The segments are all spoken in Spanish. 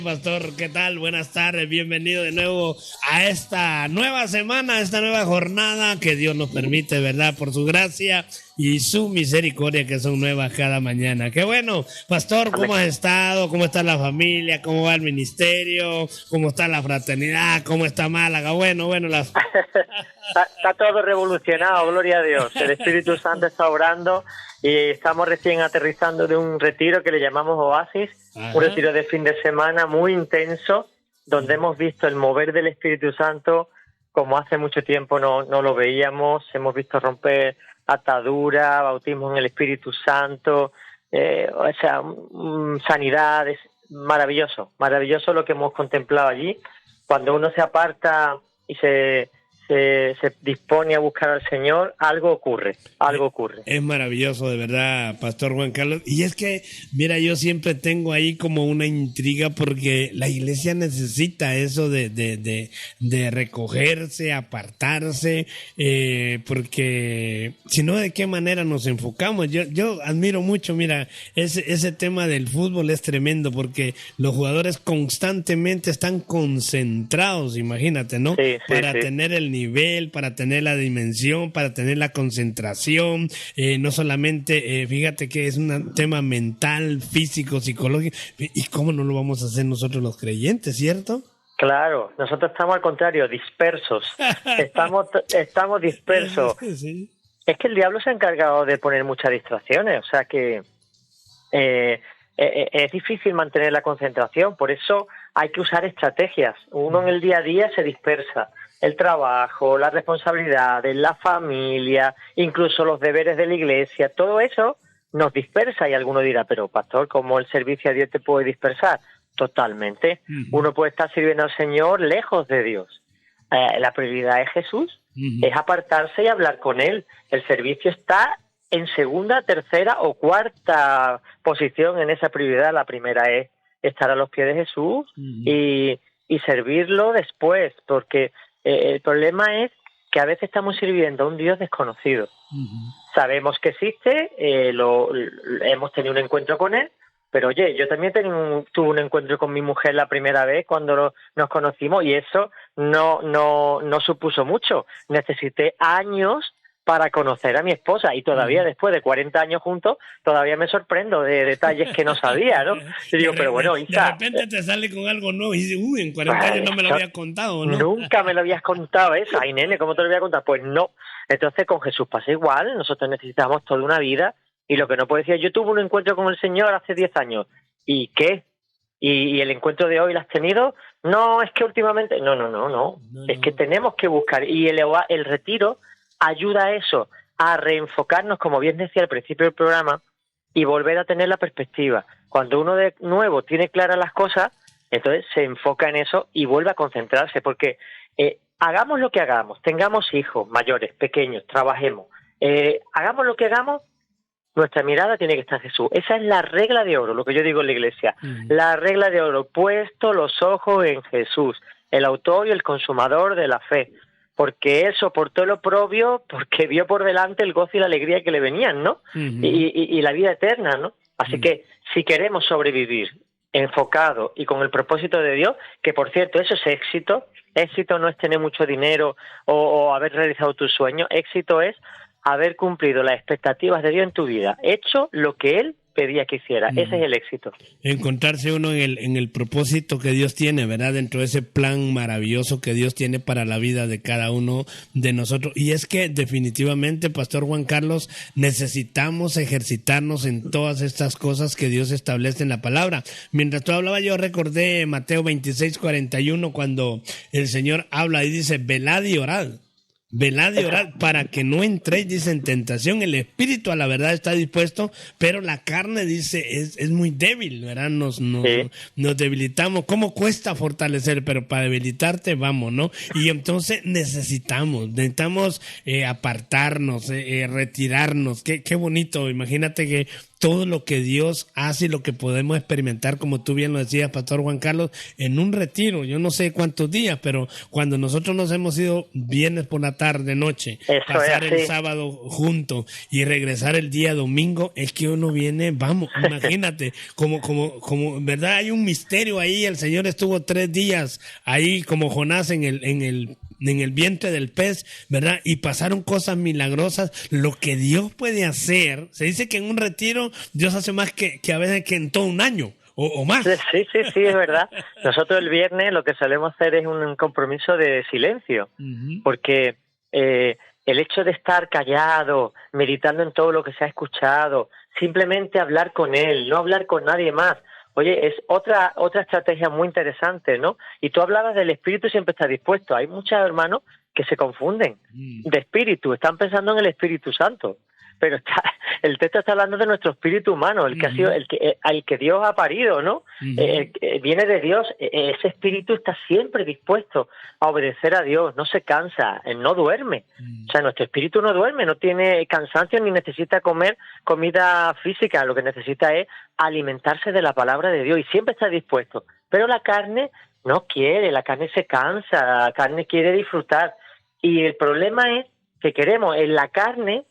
Pastor, ¿qué tal? Buenas tardes, bienvenido de nuevo a esta nueva semana, a esta nueva jornada que Dios nos permite, ¿verdad? Por su gracia y su misericordia que son nuevas cada mañana. Qué bueno, Pastor, ¿cómo has estado? ¿Cómo está la familia? ¿Cómo va el ministerio? ¿Cómo está la fraternidad? ¿Cómo está Málaga? Bueno, las... Está todo revolucionado, gloria a Dios. El Espíritu Santo está obrando y estamos recién aterrizando de un retiro que le llamamos Oasis. Ajá. Un retiro de fin de semana muy intenso, donde hemos visto el mover del Espíritu Santo como hace mucho tiempo no lo veíamos. Hemos visto romper ataduras, bautismo en el Espíritu Santo, sanidad. Es maravilloso lo que hemos contemplado allí. Cuando uno se aparta y se dispone a buscar al Señor, algo ocurre. Es maravilloso, de verdad, Pastor Juan Carlos. Y es que, mira, yo siempre tengo ahí como una intriga porque la iglesia necesita eso de recogerse, apartarse, porque si no, ¿de qué manera nos enfocamos? Yo admiro mucho, mira, ese tema del fútbol es tremendo porque los jugadores constantemente están concentrados, imagínate, ¿no? Sí, para tener el nivel, para tener la dimensión, para tener la concentración, no solamente, fíjate que es un tema mental, físico, psicológico, y cómo no lo vamos a hacer nosotros los creyentes, ¿cierto? Claro, nosotros estamos al contrario, dispersos, estamos dispersos. Sí. Es que el diablo se ha encargado de poner muchas distracciones, o sea que es difícil mantener la concentración, por eso hay que usar estrategias. Uno en el día a día se dispersa. El trabajo, las responsabilidades, la familia, incluso los deberes de la iglesia, todo eso nos dispersa y alguno dirá, pero pastor, ¿cómo el servicio a Dios te puede dispersar? Totalmente. Uno puede estar sirviendo al Señor lejos de Dios. La prioridad es Jesús, es apartarse y hablar con Él. El servicio está en segunda, tercera o cuarta posición en esa prioridad. La primera es estar a los pies de Jesús y servirlo después, porque el problema es que a veces estamos sirviendo a un Dios desconocido. Sabemos que existe, hemos tenido un encuentro con Él, pero oye, yo también tuve un encuentro con mi mujer la primera vez cuando nos conocimos y eso no supuso mucho. Necesité años para conocer a mi esposa y todavía después de 40 años juntos todavía me sorprendo de detalles que no sabía, ¿no? Y digo, pero bueno, Isa, de repente te sale con algo nuevo y dices, en 40 años no me lo habías contado, ¿no? Nunca me lo habías contado eso. Ay, nene, ¿cómo te lo voy a contar? Pues no. Entonces con Jesús pasa igual, nosotros necesitamos toda una vida y lo que no puedo decir, yo tuve un encuentro con el Señor hace 10 años. ¿Y qué? ¿Y el encuentro de hoy lo has tenido? No, es que últimamente... No. Es que tenemos que buscar. Y el retiro ayuda a eso, a reenfocarnos, como bien decía al principio del programa, y volver a tener la perspectiva. Cuando uno de nuevo tiene claras las cosas, entonces se enfoca en eso y vuelve a concentrarse, porque hagamos lo que hagamos, tengamos hijos mayores, pequeños, trabajemos, hagamos lo que hagamos, nuestra mirada tiene que estar en Jesús. Esa es la regla de oro, lo que yo digo en la iglesia. La regla de oro, puesto los ojos en Jesús, el autor y el consumador de la fe. Porque él soportó el oprobio, porque vio por delante el gozo y la alegría que le venían, ¿no? Y la vida eterna, ¿no? Así que si queremos sobrevivir enfocado y con el propósito de Dios, que por cierto, eso es éxito. Éxito no es tener mucho dinero o haber realizado tus sueños. Éxito es haber cumplido las expectativas de Dios en tu vida, hecho lo que Él pedía que hiciera. Ese es el éxito. Encontrarse uno en el propósito que Dios tiene, ¿verdad? Dentro de ese plan maravilloso que Dios tiene para la vida de cada uno de nosotros. Y es que definitivamente, Pastor Juan Carlos, necesitamos ejercitarnos en todas estas cosas que Dios establece en la palabra. Mientras tú hablabas, yo recordé Mateo 26:41, cuando el Señor habla y dice, velad y orad. Velad y orad para que no entréis, dice, en tentación. El espíritu a la verdad está dispuesto, pero la carne, dice, es muy débil, ¿verdad? Nos debilitamos. ¿Cómo cuesta fortalecer? Pero para debilitarte, vamos, ¿no? Y entonces necesitamos apartarnos, retirarnos. Qué bonito. Imagínate que todo lo que Dios hace y lo que podemos experimentar, como tú bien lo decías, Pastor Juan Carlos, en un retiro. Yo no sé cuántos días, pero cuando nosotros nos hemos ido viernes por la tarde, noche, pasar el sábado juntos y regresar el día domingo, es que uno viene, vamos, imagínate, como, ¿verdad? Hay un misterio ahí. El Señor estuvo 3 días ahí como Jonás en el vientre del pez, ¿verdad? Y pasaron cosas milagrosas. Lo que Dios puede hacer, se dice que en un retiro Dios hace más que a veces que en todo un año o más. Sí, es verdad. Nosotros el viernes lo que solemos hacer es un compromiso de silencio, porque el hecho de estar callado, meditando en todo lo que se ha escuchado, simplemente hablar con Él, no hablar con nadie más. Oye, es otra estrategia muy interesante, ¿no? Y tú hablabas del espíritu y siempre está dispuesto. Hay muchos hermanos que se confunden de espíritu, están pensando en el Espíritu Santo, pero el texto está hablando de nuestro espíritu humano, el que ha sido, al que Dios ha parido, ¿no? Viene de Dios. Ese espíritu está siempre dispuesto a obedecer a Dios, no se cansa, no duerme. O sea, nuestro espíritu no duerme, no tiene cansancio ni necesita comer comida física, lo que necesita es alimentarse de la palabra de Dios y siempre está dispuesto. Pero la carne no quiere, la carne se cansa, la carne quiere disfrutar. Y el problema es que queremos en la carne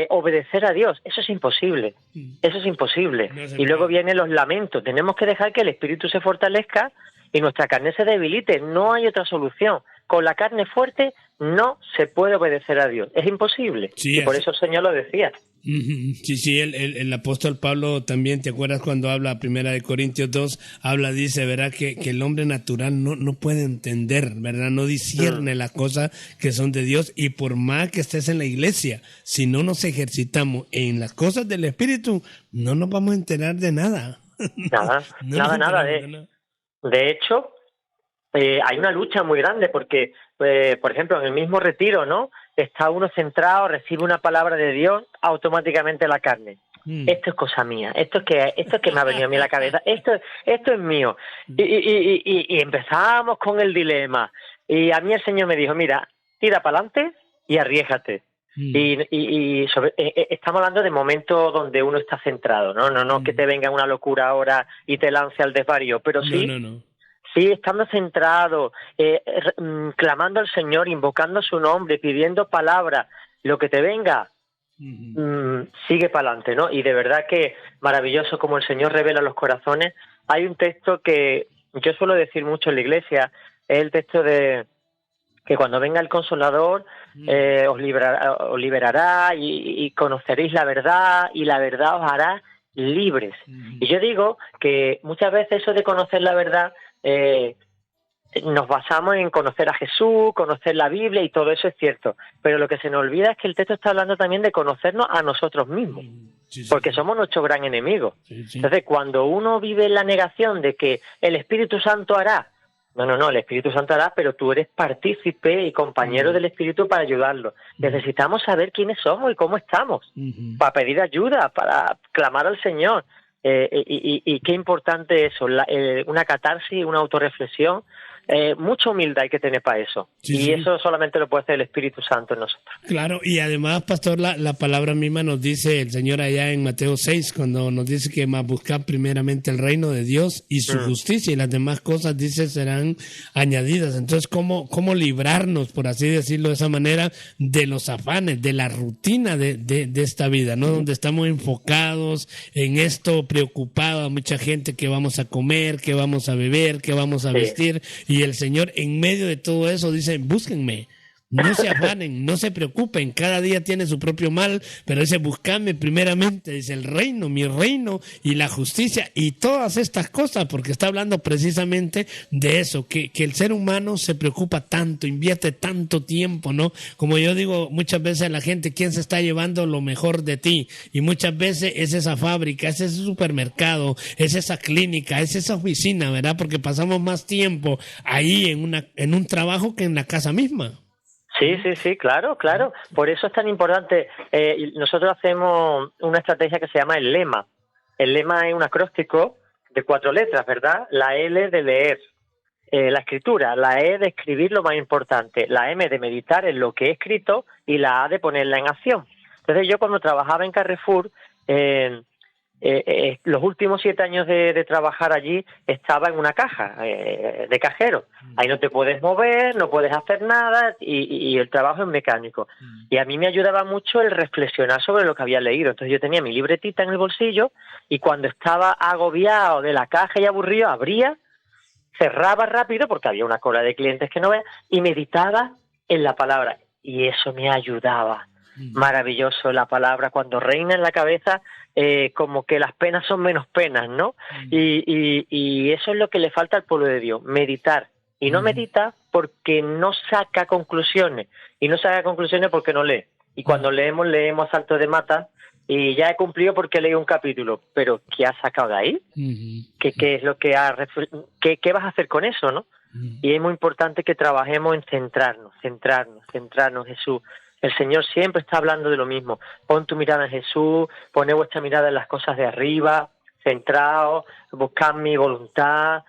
obedecer a Dios. Eso es imposible. Eso es imposible. Y luego vienen los lamentos. Tenemos que dejar que el espíritu se fortalezca y nuestra carne se debilite. No hay otra solución. Con la carne fuerte no se puede obedecer a Dios. Es imposible. Sí, y por eso el Señor lo decía. Sí, el apóstol Pablo también, ¿te acuerdas cuando habla 1 Corintios 2? Habla, dice, ¿verdad? Que el hombre natural no puede entender, ¿verdad? No discierne las cosas que son de Dios, y por más que estés en la iglesia, si no nos ejercitamos en las cosas del Espíritu, no nos vamos a enterar de nada. Nada. De hecho, hay una lucha muy grande porque, por ejemplo, en el mismo retiro, ¿no? Está uno centrado, recibe una palabra de Dios, automáticamente la carne. Esto es cosa mía, esto es que me ha venido a mí a la cabeza, esto es mío. Y empezamos con el dilema. Y a mí el Señor me dijo, mira, tira para adelante y arriésgate. Estamos hablando de momentos donde uno está centrado, no que te venga una locura ahora y te lance al desvarío, pero sí. No. Sí, estando centrado, clamando al Señor, invocando su nombre, pidiendo palabras, lo que te venga, sigue para adelante, ¿no? Y de verdad que maravilloso como el Señor revela los corazones. Hay un texto que yo suelo decir mucho en la iglesia, es el texto de que cuando venga el Consolador os liberará y conoceréis la verdad y la verdad os hará libres. Y yo digo que muchas veces eso de conocer la verdad nos basamos en conocer a Jesús, conocer la Biblia y todo eso es cierto, pero lo que se nos olvida es que el texto está hablando también de conocernos a nosotros mismos, porque somos nuestro gran enemigo. Entonces, cuando uno vive en la negación de que el Espíritu Santo hará, no, el Espíritu Santo hará, pero tú eres partícipe y compañero del Espíritu para ayudarlo. Necesitamos saber quiénes somos y cómo estamos, para pedir ayuda, para clamar al Señor. Y qué importante eso, una catarsis, una autorreflexión, mucha humildad hay que tener para eso. Eso solamente lo puede hacer el Espíritu Santo en nosotros. Claro, y además, pastor, la palabra misma nos dice el Señor allá en Mateo 6, cuando nos dice que más buscar primeramente el reino de Dios y su justicia, y las demás cosas, dice, serán añadidas. Entonces, ¿cómo librarnos, por así decirlo de esa manera, de los afanes, de la rutina de esta vida, ¿no? Donde estamos enfocados en esto, preocupados, mucha gente que vamos a comer, que vamos a beber, que vamos a vestir, y el Señor en medio de todo eso dice, búsquenme, no se afanen, no se preocupen, cada día tiene su propio mal, pero dice, buscadme primeramente, dice, el reino, mi reino y la justicia y todas estas cosas, porque está hablando precisamente de eso, que el ser humano se preocupa tanto, invierte tanto tiempo, ¿no? Como yo digo muchas veces a la gente, ¿quién se está llevando lo mejor de ti? Y muchas veces es esa fábrica, es ese supermercado, es esa clínica, es esa oficina, ¿verdad? Porque pasamos más tiempo ahí en un trabajo que en la casa misma. Sí, claro. Por eso es tan importante. Nosotros hacemos una estrategia que se llama el lema. El lema es un acróstico de 4 letras, ¿verdad? La L de leer, la escritura, la E de escribir lo más importante, la M de meditar en lo que he escrito y la A de ponerla en acción. Entonces yo cuando trabajaba en Carrefour los últimos 7 años de trabajar allí estaba en una caja de cajero. Ahí no te puedes mover, no puedes hacer nada y el trabajo es mecánico. Y a mí me ayudaba mucho el reflexionar sobre lo que había leído. Entonces yo tenía mi libretita en el bolsillo y cuando estaba agobiado de la caja y aburrido, abría, cerraba rápido porque había una cola de clientes que no veas y meditaba en la palabra. Y eso me ayudaba. Maravilloso, la palabra cuando reina en la cabeza, como que las penas son menos penas, ¿no? Y eso es lo que le falta al pueblo de Dios, meditar. Y no medita porque no saca conclusiones. Y no saca conclusiones porque no lee. Y cuando leemos a salto de mata. Y ya he cumplido porque leí un capítulo. Pero ¿qué has sacado de ahí? ¿Qué es lo que qué vas a hacer con eso, no? Y es muy importante que trabajemos en centrarnos, Jesús. El Señor siempre está hablando de lo mismo. Pon tu mirada en Jesús, poned vuestra mirada en las cosas de arriba, centraos, buscad mi voluntad.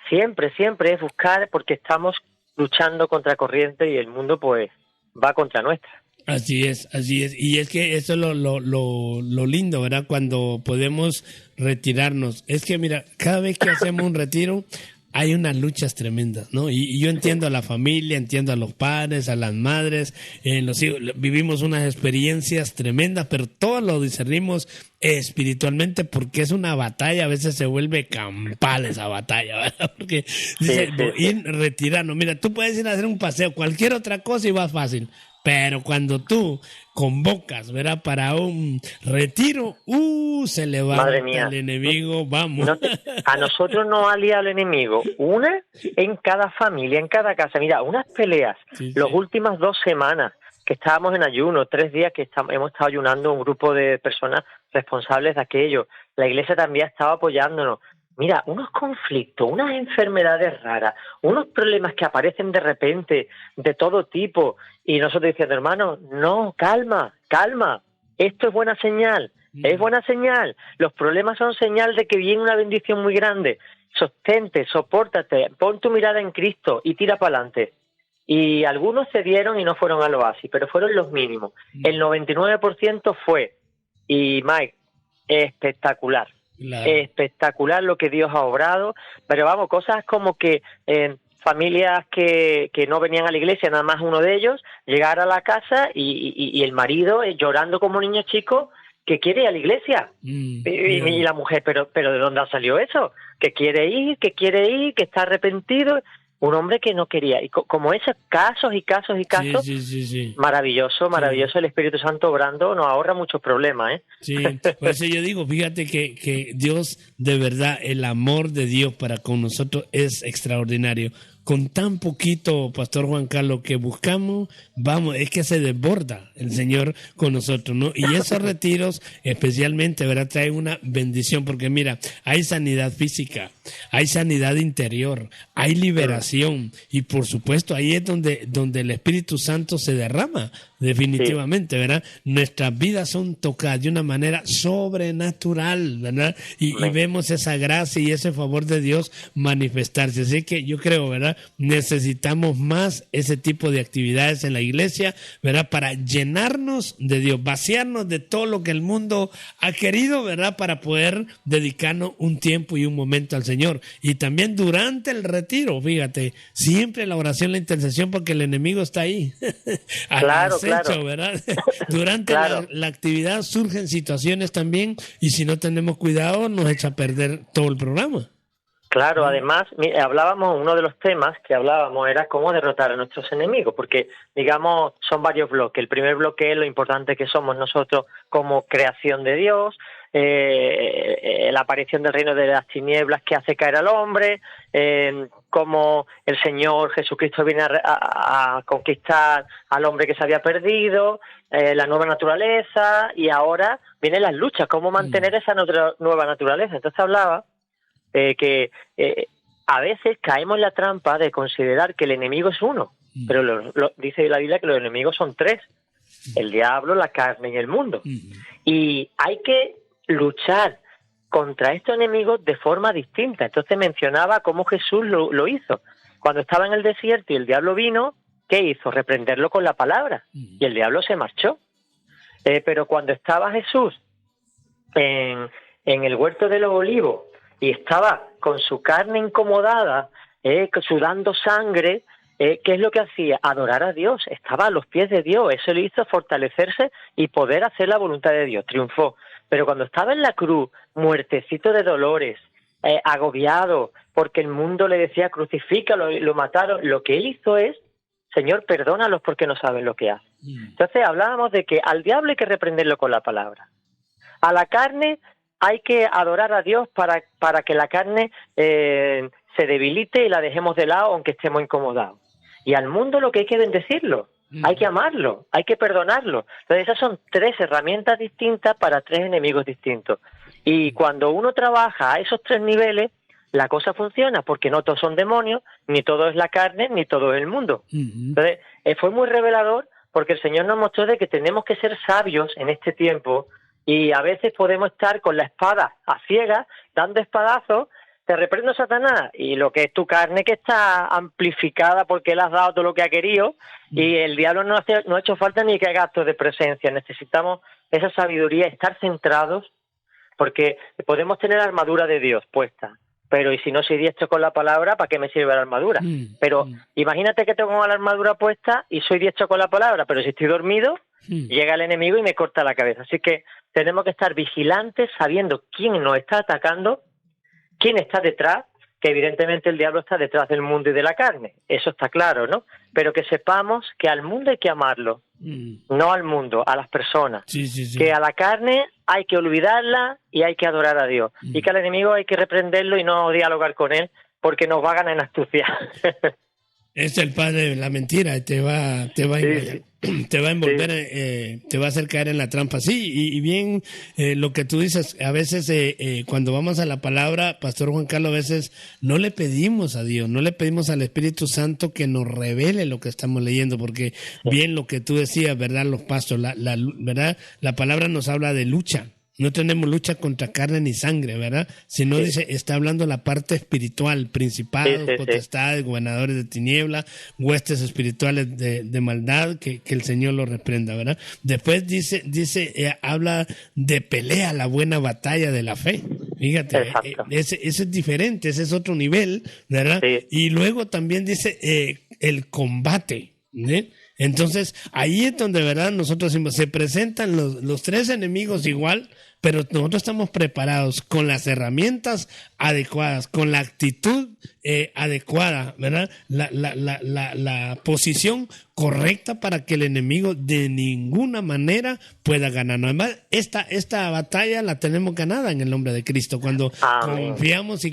Siempre es buscar porque estamos luchando contra corriente y el mundo pues va contra nuestra. Así es. Y es que eso es lo lindo, ¿verdad? Cuando podemos retirarnos. Es que mira, cada vez que hacemos un retiro hay unas luchas tremendas, ¿no? Y yo entiendo a la familia, entiendo a los padres, a las madres, los hijos, vivimos unas experiencias tremendas, pero todo lo discernimos espiritualmente porque es una batalla, a veces se vuelve campal esa batalla, ¿verdad? Porque dice, ir retirarnos, mira, tú puedes ir a hacer un paseo, cualquier otra cosa y va fácil. Pero cuando tú convocas, ¿verdad? Para un retiro, se levanta el enemigo, vamos. A nosotros nos ha liado el enemigo, una en cada familia, en cada casa. Mira, unas peleas, las últimas 2 semanas que estábamos en ayuno, 3 días que hemos estado ayunando un grupo de personas responsables de aquello. La iglesia también ha estado apoyándonos. Mira, unos conflictos, unas enfermedades raras, unos problemas que aparecen de repente, de todo tipo, y nosotros diciendo, hermano, no, calma, esto es buena señal, es buena señal, los problemas son señal de que viene una bendición muy grande, sostente, sopórtate, pon tu mirada en Cristo y tira para adelante. Y algunos cedieron y no fueron al oasis, pero fueron los mínimos. El 99% fue, y Mike, espectacular. Claro. Espectacular lo que Dios ha obrado, pero vamos, cosas como que familias que no venían a la iglesia, nada más uno de ellos, llegar a la casa y el marido llorando como niño chico que quiere ir a la iglesia. Y la mujer, pero ¿de dónde ha salido eso? Que quiere ir, que está arrepentido. Un hombre que no quería. Y como esos casos y casos. Sí. Maravilloso el Espíritu Santo obrando, nos ahorra muchos problemas, ¿eh? Sí, por eso yo digo, fíjate que Dios, de verdad, el amor de Dios para con nosotros es extraordinario. Con tan poquito, Pastor Juan Carlos, que buscamos, vamos, es que se desborda el Señor con nosotros, ¿no? Y esos retiros, especialmente, ¿verdad? Traen una bendición, porque mira, hay sanidad física, hay sanidad interior, hay liberación, y por supuesto, ahí es donde el Espíritu Santo se derrama, definitivamente, ¿verdad? Nuestras vidas son tocadas de una manera sobrenatural, ¿verdad? Y vemos esa gracia y ese favor de Dios manifestarse. Así que yo creo, ¿verdad? Necesitamos más ese tipo de actividades en la iglesia, ¿verdad? Para llenarnos de Dios, vaciarnos de todo lo que el mundo ha querido, ¿verdad? Para poder dedicarnos un tiempo y un momento al Señor. Y también durante el retiro, fíjate, siempre la oración, la intercesión, porque el enemigo está ahí. Claro. ¿Verdad? Durante la actividad surgen situaciones también, y si no tenemos cuidado nos echa a perder todo el programa. Claro, además, uno de los temas que hablábamos era cómo derrotar a nuestros enemigos, porque, digamos, son varios bloques. El primer bloque es lo importante que somos nosotros como creación de Dios, la aparición del reino de las tinieblas que hace caer al hombre, cómo el Señor Jesucristo viene a conquistar al hombre que se había perdido, la nueva naturaleza, y ahora vienen las luchas, cómo mantener esa nueva naturaleza. Entonces hablaba que a veces caemos en la trampa de considerar que el enemigo es uno, pero dice la Biblia que los enemigos son 3, el diablo, la carne y el mundo, y hay que luchar contra estos enemigos de forma distinta. Entonces mencionaba cómo Jesús lo hizo. Cuando estaba en el desierto y el diablo vino, ¿qué hizo? Reprenderlo con la palabra, y el diablo se marchó. Pero cuando estaba Jesús en el huerto de los olivos y estaba con su carne incomodada, sudando sangre, ¿qué es lo que hacía? Adorar a Dios, estaba a los pies de Dios, eso le hizo fortalecerse y poder hacer la voluntad de Dios, triunfó. Pero cuando estaba en la cruz, muertecito de dolores, agobiado, porque el mundo le decía crucifícalo, lo mataron, lo que él hizo es: Señor, perdónalos porque no saben lo que hacen. Entonces hablábamos de que al diablo hay que reprenderlo con la palabra. A la carne hay que adorar a Dios para que la carne se debilite y la dejemos de lado aunque estemos incomodados. Y al mundo lo que hay que bendecirlo, hay que amarlo, hay que perdonarlo. Entonces esas son 3 herramientas distintas para 3 enemigos distintos. Y cuando uno trabaja a esos 3 niveles, la cosa funciona, porque no todos son demonios, ni todo es la carne, ni todo es el mundo. Entonces fue muy revelador, porque el Señor nos mostró de que tenemos que ser sabios en este tiempo, y a veces podemos estar con la espada a ciegas, dando espadazos. Te reprendo, Satanás, y lo que es tu carne que está amplificada porque le has dado todo lo que ha querido, y el diablo no ha hecho falta ni que haga actos de presencia. Necesitamos esa sabiduría, estar centrados, porque podemos tener la armadura de Dios puesta, pero y si no soy diestro con la palabra, ¿para qué me sirve la armadura? Pero imagínate que tengo la armadura puesta y soy diestro con la palabra, pero si estoy dormido, llega el enemigo y me corta la cabeza. Así que tenemos que estar vigilantes, sabiendo quién nos está atacando, quién está detrás, que evidentemente el diablo está detrás del mundo y de la carne, eso está claro, ¿no? Pero que sepamos que al mundo hay que amarlo, no al mundo, a las personas. Sí. Que a la carne hay que olvidarla y hay que adorar a Dios. Y que al enemigo hay que reprenderlo y no dialogar con él, porque nos va a ganar en astucia. Es el padre de la mentira, te va a envolver, te va a hacer caer en la trampa. Sí, y bien, lo que tú dices, a veces cuando vamos a la palabra, Pastor Juan Carlos, a veces no le pedimos a Dios, no le pedimos al Espíritu Santo que nos revele lo que estamos leyendo, porque bien lo que tú decías, ¿verdad? Los pastores, ¿verdad? La palabra nos habla de lucha. No tenemos lucha contra carne ni sangre, ¿verdad? Sino dice, está hablando la parte espiritual, principados, potestades, gobernadores de tiniebla, huestes espirituales de maldad, que el Señor los reprenda, ¿verdad? Después habla de pelea, la buena batalla de la fe. Fíjate, ese es diferente, ese es otro nivel, ¿verdad? Sí. Y luego también dice el combate, ¿eh? Entonces, ahí es donde, ¿verdad? Nosotros se presentan los 3 enemigos igual, pero nosotros estamos preparados con las herramientas adecuadas, con la actitud adecuada, ¿verdad? La posición correcta para que el enemigo de ninguna manera pueda ganar. Además, esta batalla la tenemos ganada en el nombre de Cristo. Cuando confiamos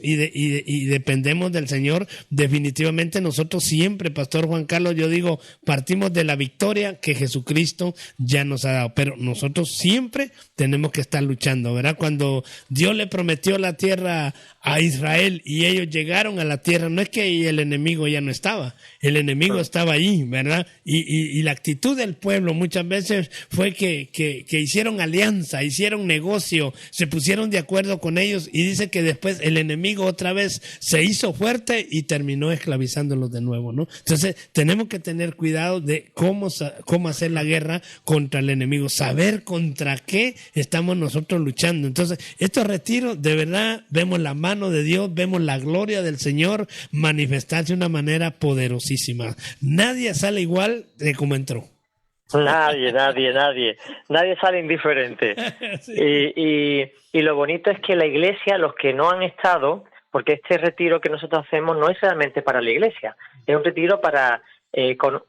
y dependemos del Señor, definitivamente nosotros siempre, Pastor Juan Carlos, yo digo, partimos de la victoria que Jesucristo ya nos ha dado, pero nosotros siempre tenemos que estar luchando, ¿verdad? Cuando Dios le prometió la tierra a Israel y ellos llegaron a la tierra, no es que el enemigo ya no estaba, el enemigo estaba ahí, ¿verdad? Y la actitud del pueblo muchas veces fue que hicieron alianza, hicieron negocio, se pusieron de acuerdo con ellos, y dice que después el enemigo otra vez se hizo fuerte y terminó esclavizándolos de nuevo, ¿no? Entonces tenemos que tener cuidado de cómo hacer la guerra contra el enemigo, saber contra qué estamos nosotros luchando. Entonces estos retiros, de verdad, vemos la mano de Dios, vemos la gloria del Señor manifestarse de una manera poderosísima. Nadie sale igual de como entró. Nadie sale indiferente. Sí. Y lo bonito es que la iglesia, los que no han estado, porque este retiro que nosotros hacemos no es realmente para la iglesia, es un retiro para con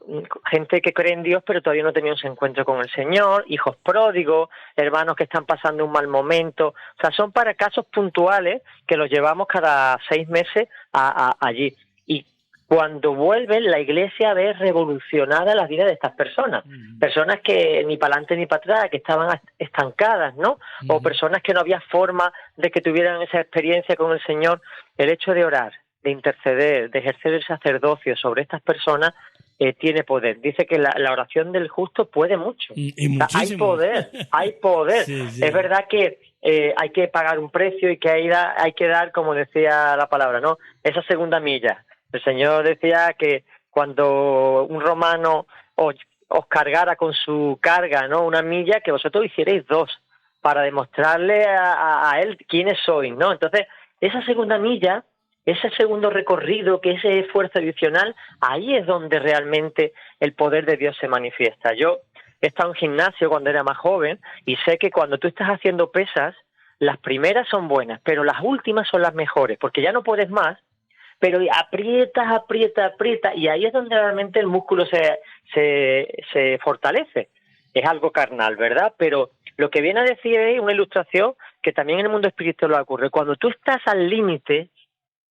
gente que cree en Dios pero todavía no ha tenido ese encuentro con el Señor, hijos pródigos, hermanos que están pasando un mal momento. O sea, son para casos puntuales que los llevamos cada 6 meses allí. Y cuando vuelven, la iglesia ve revolucionada la vida de estas personas. Personas que ni para adelante ni para atrás, que estaban estancadas, ¿no? O personas que no había forma de que tuvieran esa experiencia con el Señor. El hecho de orar, de interceder, de ejercer el sacerdocio sobre estas personas, tiene poder. Dice que la oración del justo puede mucho. Y o sea, hay poder. Sí. Es verdad que hay que pagar un precio y que hay que dar, como decía la palabra, ¿no? Esa segunda milla. El Señor decía que cuando un romano os cargara con su carga, ¿no? 1 milla, que vosotros hicierais 2 para demostrarle a él quiénes sois, ¿no? Entonces, esa segunda milla, ese segundo recorrido, que ese esfuerzo adicional, ahí es donde realmente el poder de Dios se manifiesta. Yo he estado en gimnasio cuando era más joven y sé que cuando tú estás haciendo pesas, las primeras son buenas, pero las últimas son las mejores, porque ya no puedes más, pero aprietas, y ahí es donde realmente el músculo se fortalece. Es algo carnal, ¿verdad? Pero lo que viene a decir es una ilustración que también en el mundo espiritual ocurre. Cuando tú estás al límite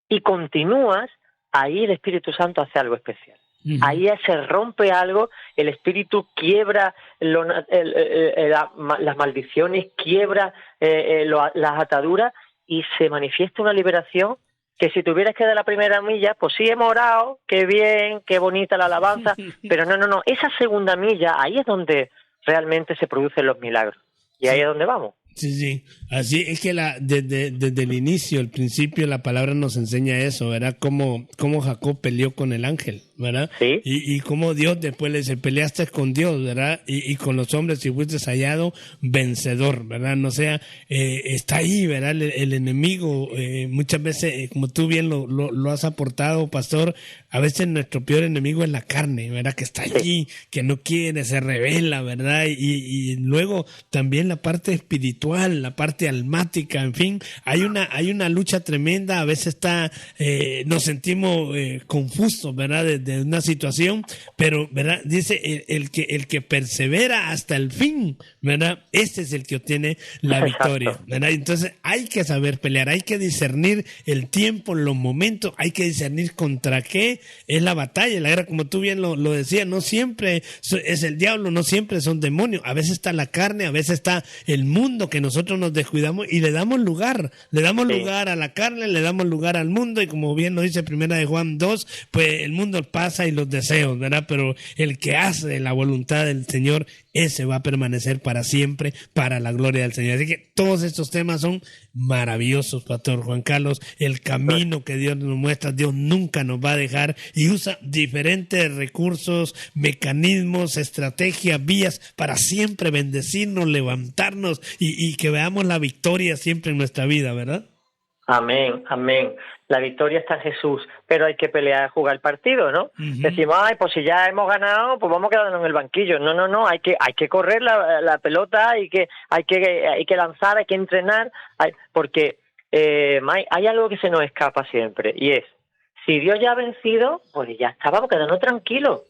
y continúas, ahí el Espíritu Santo hace algo especial. Uh-huh. Ahí se rompe algo, el Espíritu quiebra las maldiciones, quiebra las ataduras y se manifiesta una liberación que si tuvieras que dar la primera milla, pues sí hemos orado, qué bien, qué bonita la alabanza, pero no, esa segunda milla, ahí es donde realmente se producen los milagros. Y ahí es donde vamos. Sí. Así es que desde el inicio, el principio, la palabra nos enseña eso, ¿verdad? Cómo Jacob peleó con el ángel, ¿verdad? Sí. Y cómo Dios después le dice, peleaste con Dios, ¿verdad? Y con los hombres y fuiste hallado vencedor, ¿verdad? No sea, está ahí, ¿verdad? El enemigo, muchas veces, como tú bien lo has aportado, pastor, a veces nuestro peor enemigo es la carne, ¿verdad? Que está allí, que no quiere, se revela, ¿verdad? Y luego también la parte espiritual, la parte almática, en fin, hay una lucha tremenda, a veces nos sentimos confusos, ¿verdad? De una situación, pero, ¿verdad? Dice el que persevera hasta el fin, ¿verdad? Ese es el que obtiene la victoria, ¿verdad? Entonces hay que saber pelear, hay que discernir el tiempo, los momentos, hay que discernir contra qué es la batalla, la guerra, como tú bien lo decías, no siempre es el diablo, no siempre son demonios, a veces está la carne, a veces está el mundo que nosotros nos descuidamos y le damos lugar a la carne, le damos lugar al mundo y como bien lo dice Primera de Juan 2, pues el mundo pasa y los deseos, ¿verdad? Pero el que hace la voluntad del Señor, ese va a permanecer para siempre, para la gloria del Señor. Así que todos estos temas son maravillosos, Pastor Juan Carlos. El camino que Dios nos muestra, Dios nunca nos va a dejar y usa diferentes recursos, mecanismos, estrategias, vías para siempre bendecirnos, levantarnos y que veamos la victoria siempre en nuestra vida, ¿verdad? Amén. La victoria está en Jesús, pero hay que pelear, jugar el partido, ¿no? Uh-huh. Decimos, pues si ya hemos ganado, pues vamos a quedarnos en el banquillo. No, hay que correr la pelota, hay que lanzar, hay que entrenar, porque hay algo que se nos escapa siempre, y es, si Dios ya ha vencido, pues ya está, vamos quedando tranquilos.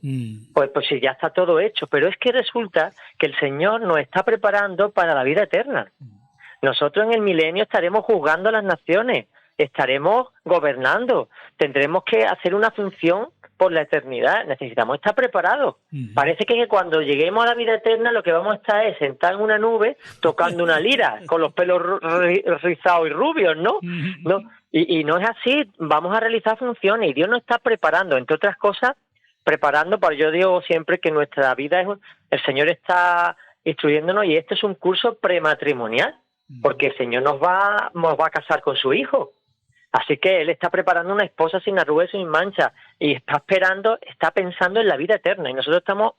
Pues si ya está todo hecho, pero es que resulta que el Señor nos está preparando para la vida eterna. Nosotros en el milenio estaremos juzgando a las naciones, estaremos gobernando, tendremos que hacer una función por la eternidad, necesitamos estar preparados. Uh-huh. Parece que cuando lleguemos a la vida eterna lo que vamos a estar es sentados en una nube tocando una lira, con los pelos rizados y rubios, ¿no? Uh-huh. ¿No? Y no es así, vamos a realizar funciones y Dios nos está preparando, entre otras cosas, yo digo siempre que nuestra vida el Señor está instruyéndonos y este es un curso prematrimonial. Porque el Señor nos va a casar con su hijo. Así que Él está preparando una esposa sin arrugas y sin mancha y está pensando en la vida eterna. Y nosotros estamos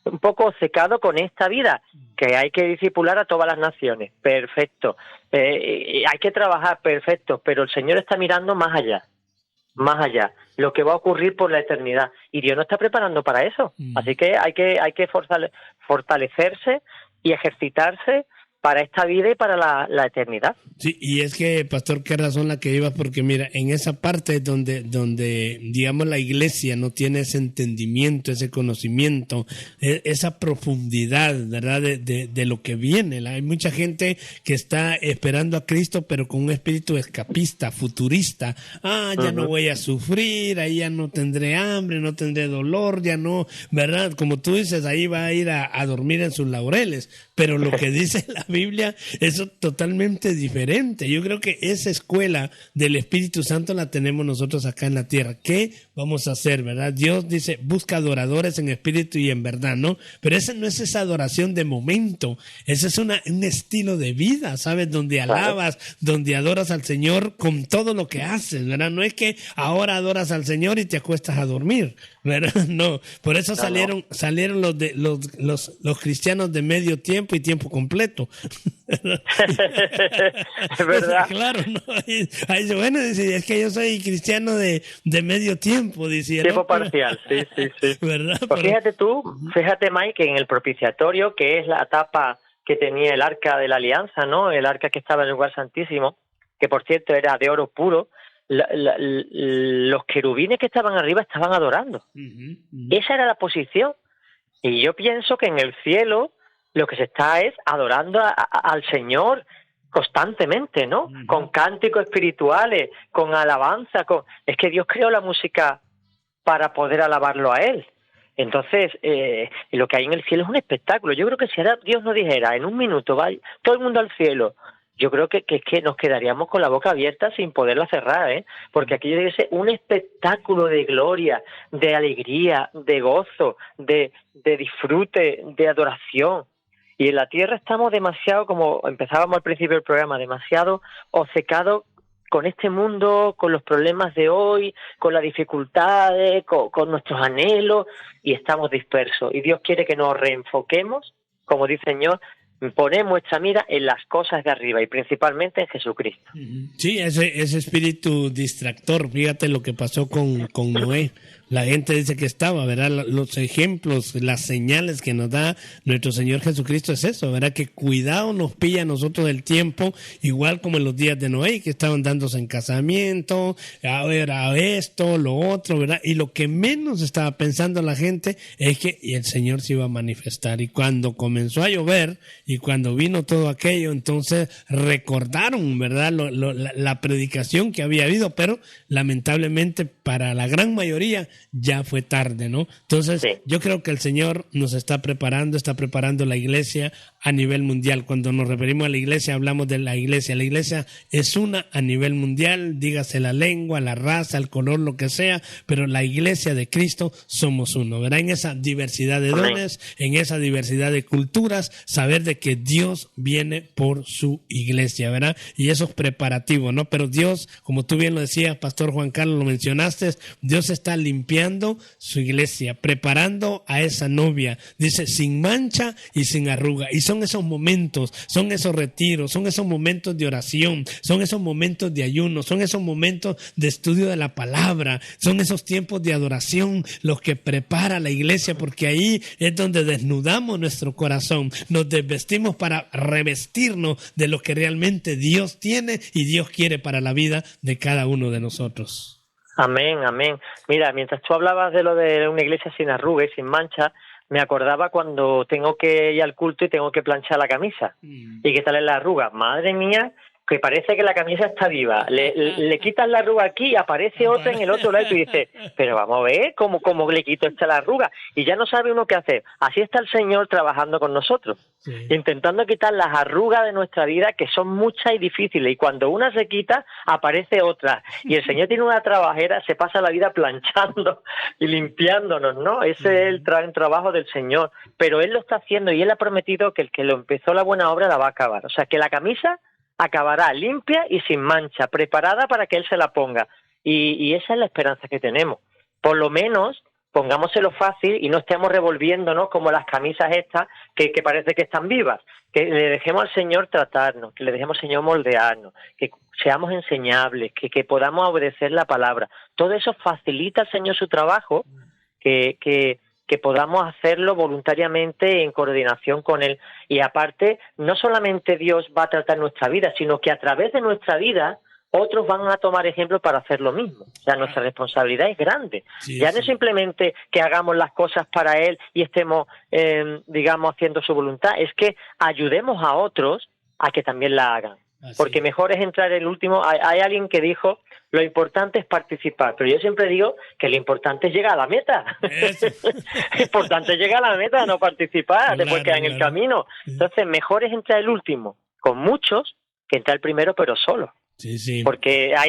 un poco obcecados con esta vida, que hay que discipular a todas las naciones. Perfecto. Hay que trabajar, perfecto. Pero el Señor está mirando más allá, lo que va a ocurrir por la eternidad. Y Dios nos está preparando para eso. Así que hay que fortalecerse y ejercitarse para esta vida y para la eternidad. Sí, y es que, pastor, qué razón la que ibas, porque mira, en esa parte donde digamos la iglesia no tiene ese entendimiento, ese conocimiento, esa profundidad, ¿verdad? De lo que viene. Hay mucha gente que está esperando a Cristo, pero con un espíritu escapista, futurista. Ya no voy a sufrir, ahí ya no tendré hambre, no tendré dolor, ya no, ¿verdad? Como tú dices, ahí va a ir a dormir en sus laureles. Pero lo que dice la Biblia es totalmente diferente. Yo creo que esa escuela del Espíritu Santo la tenemos nosotros acá en la tierra. ¿Qué vamos a hacer, verdad? Dios dice, busca adoradores en espíritu y en verdad, ¿no? Pero esa no es esa adoración de momento. Ese es un estilo de vida, ¿sabes? Donde alabas, donde adoras al Señor con todo lo que haces, ¿verdad? No es que ahora adoras al Señor y te acuestas a dormir, ¿verdad? No, por eso No, salieron los cristianos de medio tiempo y tiempo completo. es verdad. Claro, no, ahí bueno, dice, es que yo soy cristiano de medio tiempo, dice. Tiempo parcial, sí. ¿Verdad? Pues fíjate Mike, que en el propiciatorio, que es la etapa que tenía el arca de la alianza, ¿no? El arca que estaba en el lugar santísimo, que por cierto era de oro puro, los querubines que estaban arriba estaban adorando. Esa era la posición. Y yo pienso que en el cielo lo que se está es adorando al Señor constantemente, ¿no? Con cánticos espirituales, con alabanza, es que Dios creó la música para poder alabarlo a Él. Entonces, lo que hay en el cielo es un espectáculo. Yo creo que si ahora Dios nos dijera, en un minuto, vaya todo el mundo al cielo, yo creo que nos quedaríamos con la boca abierta sin poderla cerrar, ¿eh? Porque aquí debe ser un espectáculo de gloria, de alegría, de gozo, de disfrute, de adoración. Y en la tierra estamos demasiado, como empezábamos al principio del programa, demasiado obcecados con este mundo, con los problemas de hoy, con las dificultades, con nuestros anhelos, y estamos dispersos. Y Dios quiere que nos reenfoquemos, como dice el Señor, ponemos nuestra mira en las cosas de arriba y principalmente en Jesucristo. Sí, ese espíritu distractor, fíjate lo que pasó con Noé. La gente dice que estaba, ¿verdad? Los ejemplos, las señales que nos da nuestro Señor Jesucristo es eso, ¿verdad? Que cuidado nos pilla a nosotros del tiempo, igual como en los días de Noé, que estaban dándose en casamiento, a esto, lo otro, ¿verdad? Y lo que menos estaba pensando la gente es que el Señor se iba a manifestar. Y cuando comenzó a llover y cuando vino todo aquello, entonces recordaron, ¿verdad? La predicación que había habido, pero lamentablemente para la gran mayoría ya fue tarde, ¿no? Entonces, sí, yo creo que el Señor nos está preparando la iglesia a nivel mundial. Cuando nos referimos a la iglesia, hablamos de la iglesia. La iglesia es una a nivel mundial, dígase la lengua, la raza, el color, lo que sea, pero la iglesia de Cristo somos uno, ¿verdad? En esa diversidad de dones, en esa diversidad de culturas, saber de que Dios viene por su iglesia, ¿verdad? Y eso es preparativo, ¿no? Pero Dios, como tú bien lo decías, Pastor Juan Carlos, lo mencionaste, Dios está limpiando su iglesia, preparando a esa novia, dice, sin mancha y sin arruga. Y son esos momentos, son esos retiros, son esos momentos de oración, son esos momentos de ayuno, son esos momentos de estudio de la palabra, son esos tiempos de adoración los que prepara la iglesia, porque ahí es donde desnudamos nuestro corazón, nos desvestimos para revestirnos de lo que realmente Dios tiene y Dios quiere para la vida de cada uno de nosotros. Amén, amén. Mira, mientras tú hablabas de lo de una iglesia sin arruga y sin mancha, me acordaba cuando tengo que ir al culto y tengo que planchar la camisa. ¿Y qué tal es la arruga? Madre mía, que parece que la camisa está viva. Le quitas la arruga aquí y aparece otra en el otro lado y tú dices, pero vamos a ver cómo le quito esta la arruga. Y ya no sabe uno qué hacer. Así está el Señor trabajando con nosotros, intentando quitar las arrugas de nuestra vida, que son muchas y difíciles. Y cuando una se quita, aparece otra. Y el Señor tiene una trabajera, se pasa la vida planchando y limpiándonos, ¿no? Ese es el trabajo del Señor. Pero Él lo está haciendo y Él ha prometido que el que lo empezó la buena obra la va a acabar. O sea, que la camisa acabará limpia y sin mancha, preparada para que Él se la ponga. Y esa es la esperanza que tenemos. Por lo menos, pongámoselo fácil y no estemos revolviéndonos como las camisas estas que parece que están vivas. Que le dejemos al Señor tratarnos, que le dejemos al Señor moldearnos, que seamos enseñables, que podamos obedecer la palabra. Todo eso facilita al Señor su trabajo, que podamos hacerlo voluntariamente en coordinación con Él. Y aparte, no solamente Dios va a tratar nuestra vida, sino que a través de nuestra vida otros van a tomar ejemplo para hacer lo mismo. O sea, nuestra responsabilidad es grande. Sí, ya no es simplemente que hagamos las cosas para Él y estemos, digamos, haciendo su voluntad, es que ayudemos a otros a que también la hagan. Porque mejor es entrar el último. Hay alguien que dijo, lo importante es participar, pero yo siempre digo que lo importante es llegar a la meta. Lo importante es llegar a la meta, no participar, después quedar en el camino. Entonces, mejor es entrar el último con muchos que entrar el primero, pero solo. Sí. Porque ha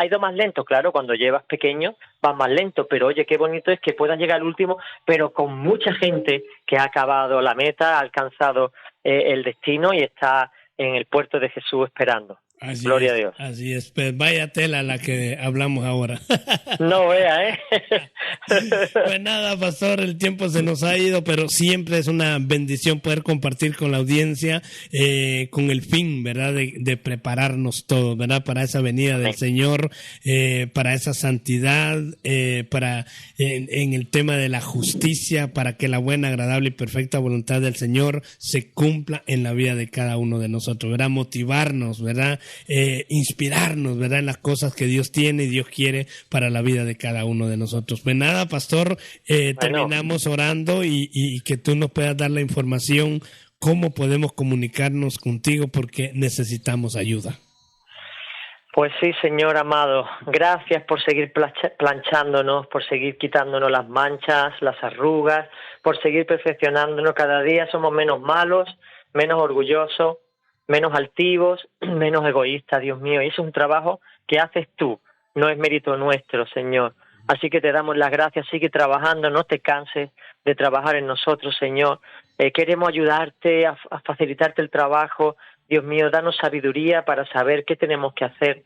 ido más lento, claro, cuando llevas pequeño vas más lento, pero oye, qué bonito es que puedas llegar al último, pero con mucha gente que ha acabado la meta, ha alcanzado el destino y está en el puerto de Jesús esperando. Gloria a Dios. Así es, pues vaya tela la que hablamos ahora. No vea, ¿eh? Pues nada, pastor, el tiempo se nos ha ido, pero siempre es una bendición poder compartir con la audiencia con el fin, ¿verdad? De prepararnos todos, ¿verdad? Para esa venida del Señor, para esa santidad, para en el tema de la justicia, para que la buena, agradable y perfecta voluntad del Señor se cumpla en la vida de cada uno de nosotros, ¿verdad? Motivarnos, ¿verdad? Inspirarnos, ¿verdad? En las cosas que Dios tiene y Dios quiere para la vida de cada uno de nosotros. Pues nada, pastor, terminamos orando y que tú nos puedas dar la información, cómo podemos comunicarnos contigo porque necesitamos ayuda. Pues sí, Señor amado, gracias por seguir planchándonos, por seguir quitándonos las manchas, las arrugas, por seguir perfeccionándonos. Cada día somos menos malos, menos orgullosos, menos altivos, menos egoístas, Dios mío. Y eso es un trabajo que haces tú, no es mérito nuestro, Señor. Así que te damos las gracias, sigue trabajando, no te canses de trabajar en nosotros, Señor. Queremos ayudarte a facilitarte el trabajo. Dios mío, danos sabiduría para saber qué tenemos que hacer.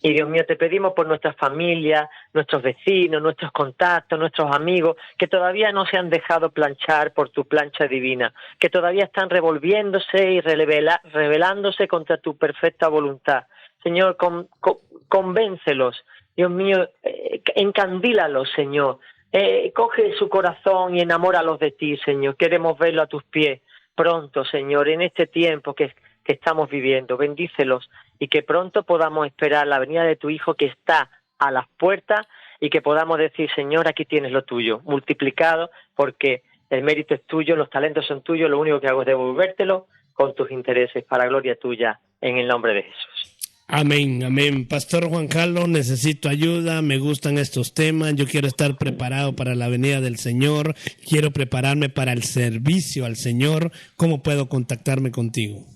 Y Dios mío, te pedimos por nuestra familia, nuestros vecinos, nuestros contactos, nuestros amigos, que todavía no se han dejado planchar por tu plancha divina, que todavía están revolviéndose y rebelándose contra tu perfecta voluntad. Señor, convéncelos. Dios mío, encandílalos, Señor. Coge su corazón y enamóralos de ti, Señor. Queremos verlo a tus pies pronto, Señor, en este tiempo que estamos viviendo. Bendícelos y que pronto podamos esperar la venida de tu Hijo que está a las puertas y que podamos decir, Señor, aquí tienes lo tuyo, multiplicado, porque el mérito es tuyo, los talentos son tuyos, lo único que hago es devolvértelo con tus intereses para gloria tuya, en el nombre de Jesús. Amén, amén. Pastor Juan Carlos, necesito ayuda, me gustan estos temas, yo quiero estar preparado para la venida del Señor, quiero prepararme para el servicio al Señor. ¿Cómo puedo contactarme contigo?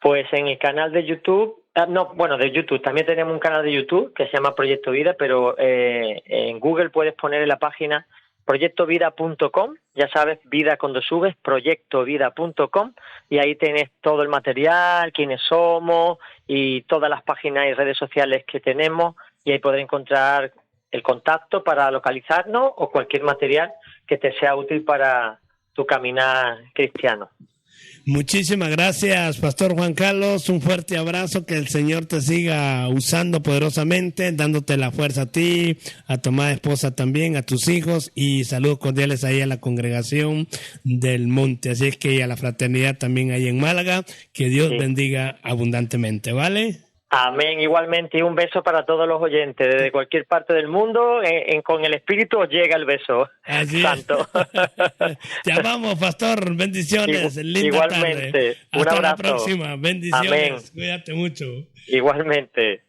Pues en el canal de YouTube, de YouTube, también tenemos un canal de YouTube que se llama Proyecto Vida, pero en Google puedes poner en la página proyectovida.com, ya sabes, vida cuando subes, proyectovida.com, y ahí tienes todo el material, quiénes somos y todas las páginas y redes sociales que tenemos, y ahí podrás encontrar el contacto para localizarnos o cualquier material que te sea útil para tu caminar cristiano. Muchísimas gracias, Pastor Juan Carlos. Un fuerte abrazo, que el Señor te siga usando poderosamente, dándote la fuerza a ti, a tu amada esposa también, a tus hijos, y saludos cordiales ahí a la congregación del Monte. Así es que y a la fraternidad también ahí en Málaga. Que Dios bendiga abundantemente, ¿vale? Amén, igualmente, y un beso para todos los oyentes, desde cualquier parte del mundo, con el Espíritu os llega el beso. Así santo. Te amamos, pastor, bendiciones, linda igualmente, tarde. Un Hasta abrazo. la próxima, bendiciones. Amén. Cuídate mucho. Igualmente.